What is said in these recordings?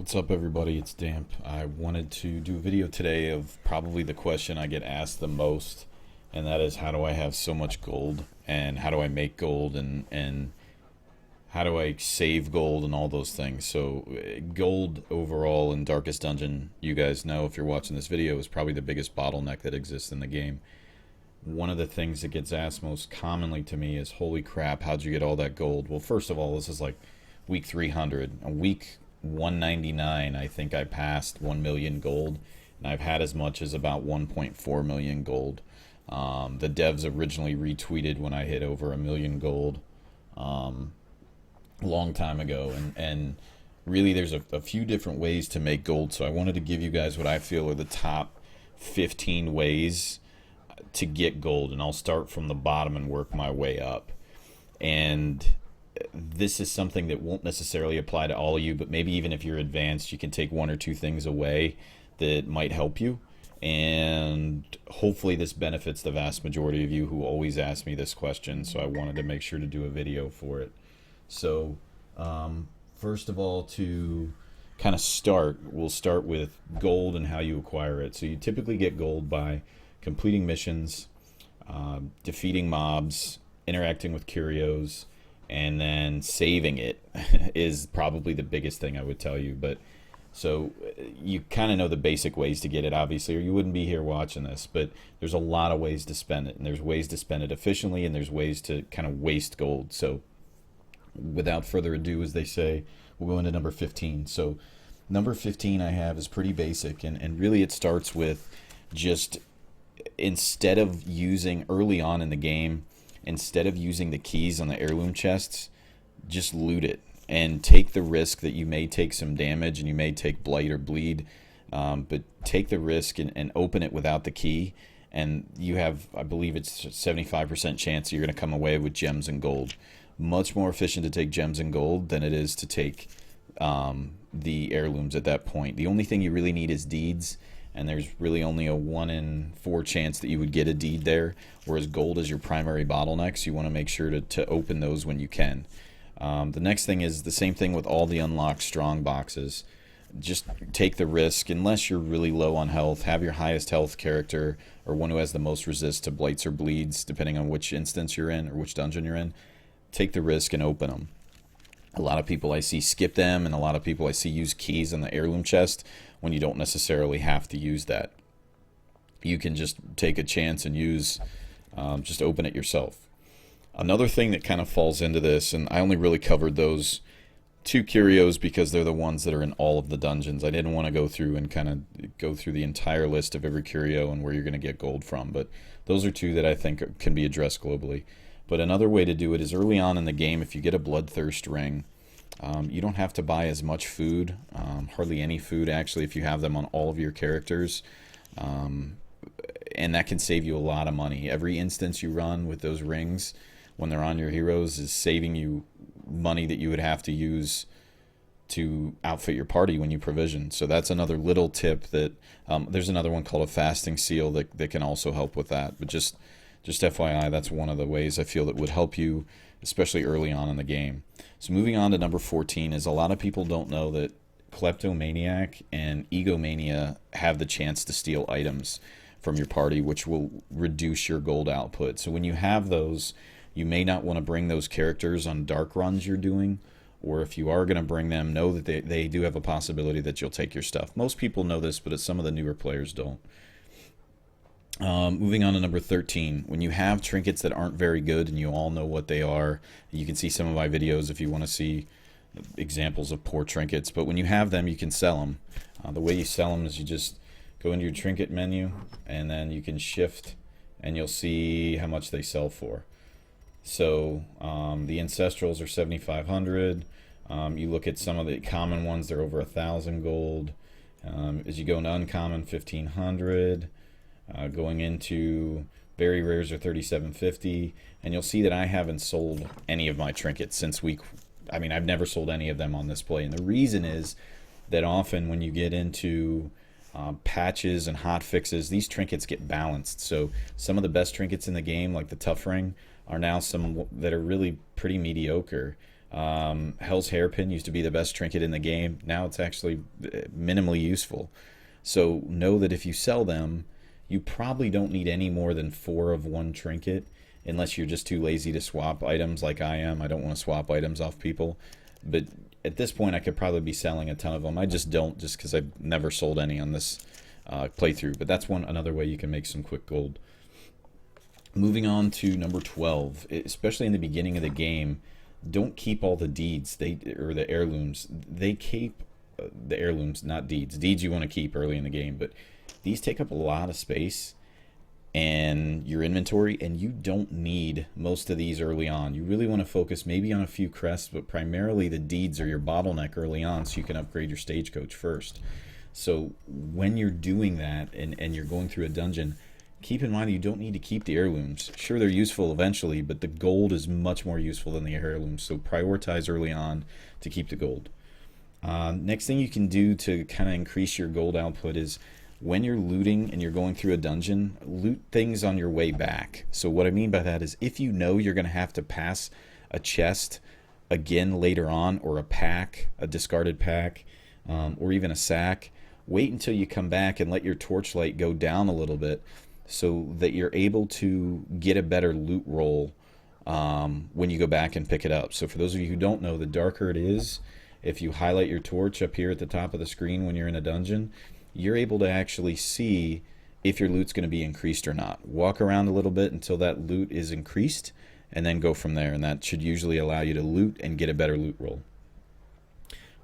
What's up, everybody? It's Damp. I wanted to do a video today of probably the question I get asked the most, and that is, how do I have so much gold, and how do I make gold, and how do I save gold, and all those things. So gold overall in Darkest Dungeon, you guys know if you're watching this video, is probably the biggest bottleneck that exists in the game. One of the things that gets asked most commonly to me is, holy crap, how'd you get all that gold? Well, first of all, this is like week 300. A week 199, I think I passed 1 million gold, and I've had as much as about 1.4 million gold. The devs originally retweeted when I hit over a million gold a long time ago, and really there's a few different ways to make gold, so I wanted to give you guys what I feel are the top 15 ways to get gold, and I'll start from the bottom and work my way up. And this is something that won't necessarily apply to all of you, but maybe even if you're advanced, you can take one or two things away that might help you. And hopefully this benefits the vast majority of you who always ask me this question, so I wanted to make sure to do a video for it. So first of all, to kind of start, we'll start with gold and how you acquire it. So you typically get gold by completing missions, defeating mobs, interacting with curios, and then saving it is probably the biggest thing I would tell you. But so you kind of know the basic ways to get it, obviously, or you wouldn't be here watching this. But there's a lot of ways to spend it, and there's ways to spend it efficiently, and there's ways to kind of waste gold. So without further ado, as they say, we'll go into number 15. So number 15 I have is pretty basic, and really it starts with just, instead of using early on in the game, instead of using the keys on the heirloom chests, just loot it and take the risk that you may take some damage and you may take blight or bleed, but take the risk and open it without the key, and you have, I believe it's 75% chance you're going to come away with gems and gold. Much more efficient to take gems and gold than it is to take the heirlooms at that point. The only thing you really need is deeds, and there's really only a 1 in 4 chance that you would get a deed there, whereas gold is your primary bottleneck, so you want to make sure to open those when you can. The next thing is the same thing with all the unlocked strong boxes. Just take the risk, unless you're really low on health, have your highest health character, or one who has the most resist to blights or bleeds, depending on which instance you're in or which dungeon you're in. Take the risk and open them. A lot of people I see skip them, and a lot of people I see use keys in the heirloom chest when you don't necessarily have to use that. You can just take a chance and use, just open it yourself. Another thing that kind of falls into this, and I only really covered those 2 curios because they're the ones that are in all of the dungeons. I didn't want to go through and kind of go through the entire list of every curio and where you're going to get gold from, but those are 2 that I think can be addressed globally. But another way to do it is early on in the game, if you get a bloodthirst ring, you don't have to buy as much food, hardly any food actually, if you have them on all of your characters, and that can save you a lot of money. Every instance you run with those rings when they're on your heroes is saving you money that you would have to use to outfit your party when you provision. So that's another little tip that there's another one called a fasting seal that can also help with that. But just FYI, that's one of the ways I feel that would help you, especially early on in the game. So moving on to number 14 is, a lot of people don't know that Kleptomaniac and Egomania have the chance to steal items from your party, which will reduce your gold output. So when you have those, you may not want to bring those characters on dark runs you're doing, or if you are going to bring them, know that they do have a possibility that you'll take your stuff. Most people know this, but some of the newer players don't. Moving on to number 13, when you have trinkets that aren't very good, and you all know what they are, you can see some of my videos if you want to see examples of poor trinkets, but when you have them, you can sell them. The way you sell them is you just go into your trinket menu, and then you can shift, and you'll see how much they sell for. So the ancestrals are 7,500. You look at some of the common ones, they're over 1,000 gold. As you go into uncommon, 1,500. Going into very rares are 3,750, and you'll see that I haven't sold any of my trinkets since I've never sold any of them on this play, and the reason is that often when you get into patches and hot fixes, these trinkets get balanced. So some of the best trinkets in the game, like the tough ring, are now some that are really pretty mediocre. Hell's Hairpin used to be the best trinket in the game. Now it's actually minimally useful. So know that if you sell them, you probably don't need any more than 4 of one trinket, unless you're just too lazy to swap items like I am. I don't want to swap items off people. But at this point, I could probably be selling a ton of them. I just don't, just because I've never sold any on this playthrough. But that's another way you can make some quick gold. Moving on to number 12, especially in the beginning of the game, don't keep all the deeds or the heirlooms. They keep the heirlooms, not deeds. Deeds you want to keep early in the game, but these take up a lot of space and your inventory, and you don't need most of these early on. You really want to focus maybe on a few crests, but primarily the deeds are your bottleneck early on, so you can upgrade your stagecoach first. So when you're doing that and you're going through a dungeon, keep in mind that you don't need to keep the heirlooms. Sure, they're useful eventually, but the gold is much more useful than the heirlooms, so prioritize early on to keep the gold. Next thing you can do to kind of increase your gold output is when you're looting and you're going through a dungeon, loot things on your way back. So what I mean by that is if you know you're going to have to pass a chest again later on, or a pack, a discarded pack, or even a sack, wait until you come back and let your torchlight go down a little bit so that you're able to get a better loot roll when you go back and pick it up. So for those of you who don't know, the darker it is, if you highlight your torch up here at the top of the screen when you're in a dungeon, you're able to actually see if your loot's going to be increased or not. Walk around a little bit until that loot is increased, and then go from there, and that should usually allow you to loot and get a better loot roll.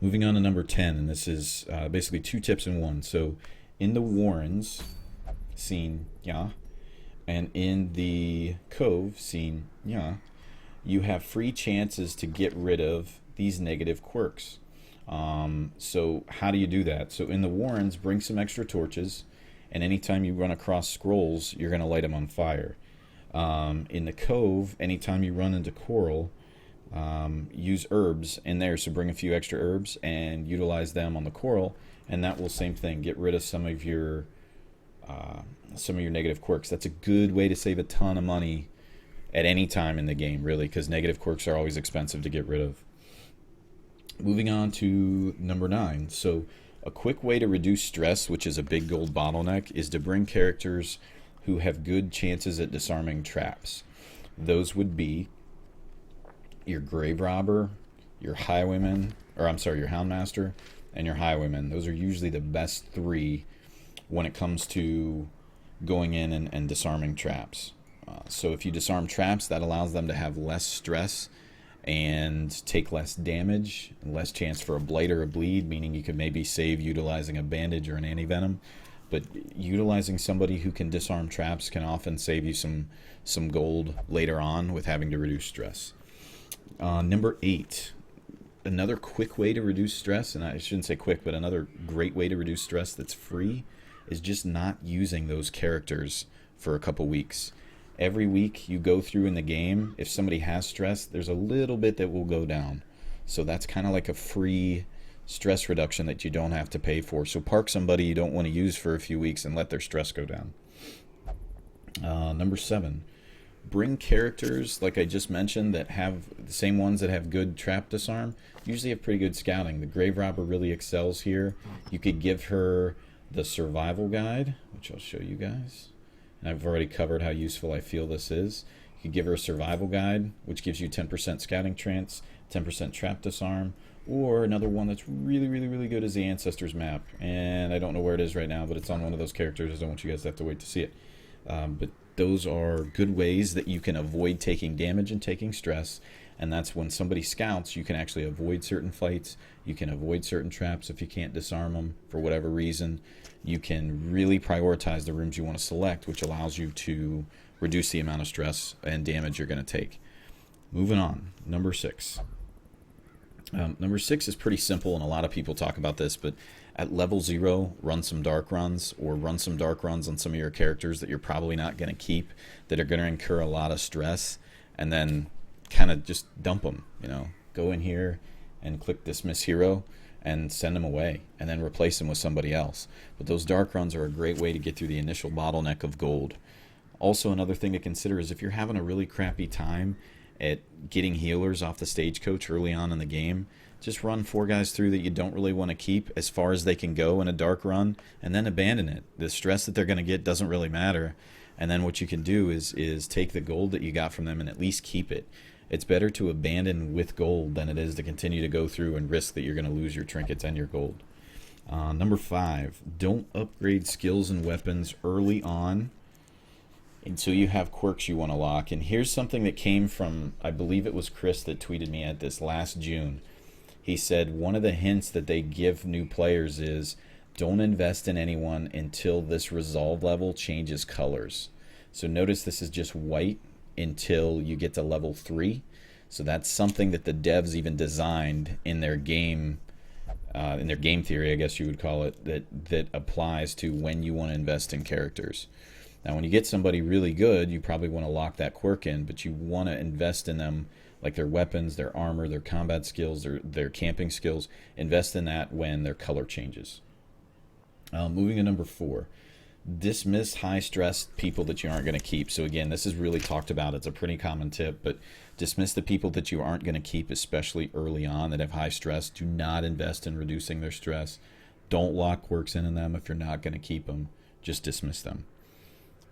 Moving on to number 10, and this is basically 2 tips in one. So in the Warrens scene, yeah, and in the Cove scene, yeah, you have free chances to get rid of these negative quirks. So how do you do that? So in the Warrens, bring some extra torches, and anytime you run across scrolls, you're going to light them on fire. In the Cove, anytime you run into coral, use herbs in there, so bring a few extra herbs and utilize them on the coral, and that will, same thing, get rid of some of your negative quirks. That's a good way to save a ton of money at any time in the game, really, because negative quirks are always expensive to get rid of. Moving on to number 9. So a quick way to reduce stress, which is a big gold bottleneck, is to bring characters who have good chances at disarming traps. Those would be your grave robber, your highwayman, or I'm sorry, your houndmaster, and your highwayman. Those are usually the best 3 when it comes to going in and disarming traps. So if you disarm traps, that allows them to have less stress and take less damage, less chance for a blight or a bleed, meaning you could maybe save utilizing a bandage or an anti-venom. But utilizing somebody who can disarm traps can often save you some gold later on with having to reduce stress. Number 8, another quick way to reduce stress, and I shouldn't say quick, but another great way to reduce stress that's free, is just not using those characters for a couple weeks. Every week you go through in the game, if somebody has stress, there's a little bit that will go down. So that's kind of like a free stress reduction that you don't have to pay for. So park somebody you don't want to use for a few weeks and let their stress go down. Number 7, bring characters, like I just mentioned, that have the same ones that have good trap disarm, usually have pretty good scouting. The grave robber really excels here. You could give her the survival guide, which I'll show you guys. And I've already covered how useful I feel this is. You could give her a survival guide, which gives you 10% scouting chance, 10% trap disarm, or another one that's really, really, really good is the Ancestors map. And I don't know where it is right now, but it's on one of those characters. I don't want you guys to have to wait to see it. But those are good ways that you can avoid taking damage and taking stress. And that's when somebody scouts, you can actually avoid certain fights. You can avoid certain traps if you can't disarm them for whatever reason. You can really prioritize the rooms you want to select, which allows you to reduce the amount of stress and damage you're going to take. Moving on, number 6. Number 6 is pretty simple, and a lot of people talk about this, but at level 0, run some dark runs, or run some dark runs on some of your characters that you're probably not going to keep, that are going to incur a lot of stress, and then kind of just dump them. Go in here and click dismiss hero and send them away, and then replace them with somebody else. But those dark runs are a great way to get through the initial bottleneck of gold. Also, another thing to consider is if you're having a really crappy time at getting healers off the stagecoach early on in the game. Just run 4 guys through that you don't really want to keep as far as they can go in a dark run, and then abandon it. The stress that they're going to get doesn't really matter. And then what you can do is take the gold that you got from them and at least keep it. It's better to abandon with gold than it is to continue to go through and risk that you're going to lose your trinkets and your gold. Number 5, don't upgrade skills and weapons early on until you have quirks you want to lock. And here's something that came from, I believe it was Chris that tweeted me at this last June. He said one of the hints that they give new players is don't invest in anyone until this resolve level changes colors. So notice this is just white until you get to level 3. So that's something that the devs even designed in their game theory, I guess you would call it, that applies to when you want to invest in characters. Now, when you get somebody really good, you probably want to lock that quirk in, but you want to invest in them, like their weapons, their armor, their combat skills, their camping skills. Invest in that when their color changes. Moving to number 4. Dismiss high-stress people that you aren't going to keep. So again, this is really talked about. It's a pretty common tip, but dismiss the people that you aren't going to keep, especially early on, that have high stress. Do not invest in reducing their stress. Don't lock quirks in them if you're not going to keep them. Just dismiss them.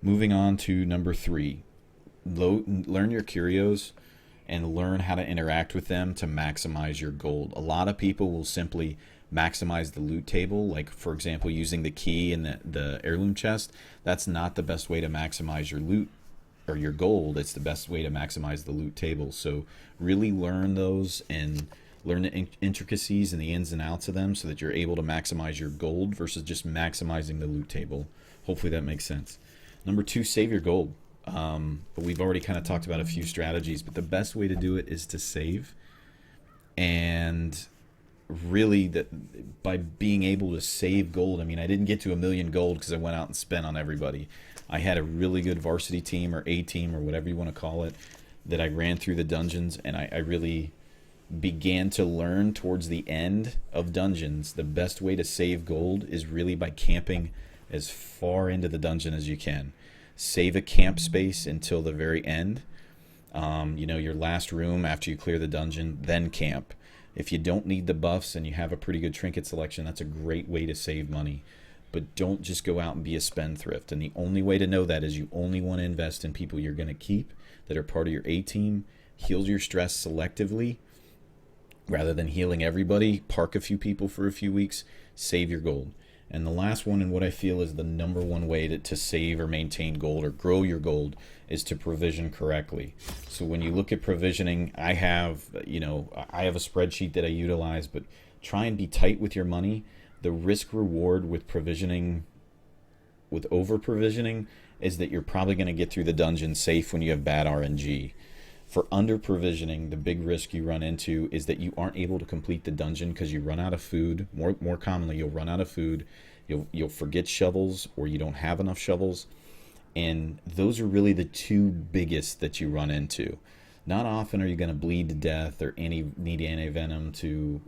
Moving on to number 3. Learn your curios and learn how to interact with them to maximize your gold. A lot of people will simply maximize the loot table, like for example using the key in the heirloom chest. That's not the best way to maximize your loot or your gold. It's the best way to maximize the loot table. So really learn those and learn the intricacies and the ins and outs of them so that you're able to maximize your gold versus just maximizing the loot table. Hopefully that makes sense. Number 2, save your gold. But we've already kind of talked about a few strategies, but the best way to do it is to save. And really, by being able to save gold, I mean, I didn't get to 1,000,000 gold because I went out and spent on everybody. I had a really good varsity team or A team or whatever you want to call it that I ran through the dungeons, and I really began to learn towards the end of dungeons the best way to save gold is really by camping as far into the dungeon as you can. Save a camp space until the very end, your last room after you clear the dungeon, then camp. If you don't need the buffs and you have a pretty good trinket selection, that's a great way to save money. But don't just go out and be a spendthrift. And the only way to know that is you only want to invest in people you're going to keep that are part of your A team. Heal your stress selectively rather than healing everybody. Park a few people for a few weeks. Save your gold. And the last one, and what I feel is the number one way to save or maintain gold or grow your gold, is to provision correctly. So when you look at provisioning, I have a spreadsheet that I utilize, but try and be tight with your money. The risk reward with provisioning, with over provisioning, is that you're probably going to get through the dungeon safe when you have bad RNG. For under provisioning, the big risk you run into is that you aren't able to complete the dungeon because you run out of food. More commonly, you'll run out of food. You'll forget shovels, or you don't have enough shovels. And those are really the 2 biggest that you run into. Not often are you going to bleed to death or need anti-venom to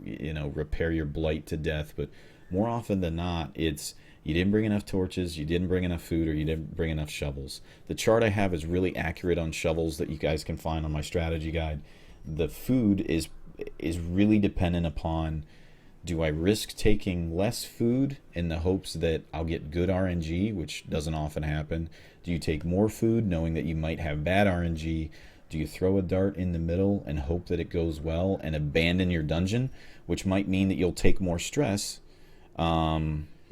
repair your blight to death, but more often than not, it's you didn't bring enough torches, you didn't bring enough food, or you didn't bring enough shovels. The chart I have is really accurate on shovels that you guys can find on my strategy guide. The food is really dependent upon, do I risk taking less food in the hopes that I'll get good RNG, which doesn't often happen? Do you take more food knowing that you might have bad RNG? Do you throw a dart in the middle and hope that it goes well and abandon your dungeon, which might mean that you'll take more stress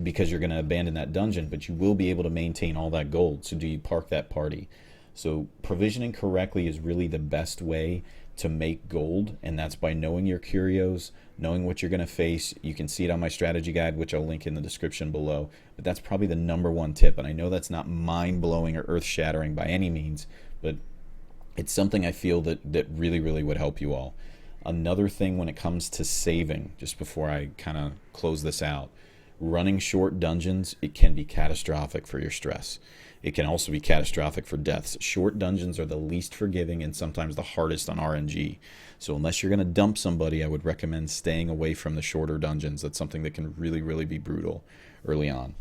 because you're going to abandon that dungeon, but you will be able to maintain all that gold. So do you park that party? So provisioning correctly is really the best way to make gold, and that's by knowing your curios, knowing what you're going to face. You can see it on my strategy guide, which I'll link in the description below, but that's probably the number 1 tip. And I know that's not mind-blowing or earth-shattering by any means, but it's something I feel that really, really would help you all. Another thing when it comes to saving, just before I kind of close this out, running short dungeons, it can be catastrophic for your stress. It can also be catastrophic for deaths. Short dungeons are the least forgiving and sometimes the hardest on RNG. So unless you're going to dump somebody, I would recommend staying away from the shorter dungeons. That's something that can really, really be brutal early on.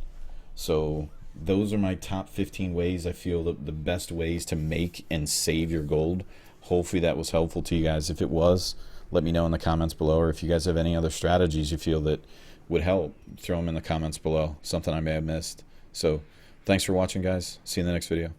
So those are my top 15 ways I feel the best ways to make and save your gold. Hopefully that was helpful to you guys. If it was, let me know in the comments below, or if you guys have any other strategies you feel that would help, throw them in the comments below, something I may have missed. So thanks for watching, guys. See you in the next video.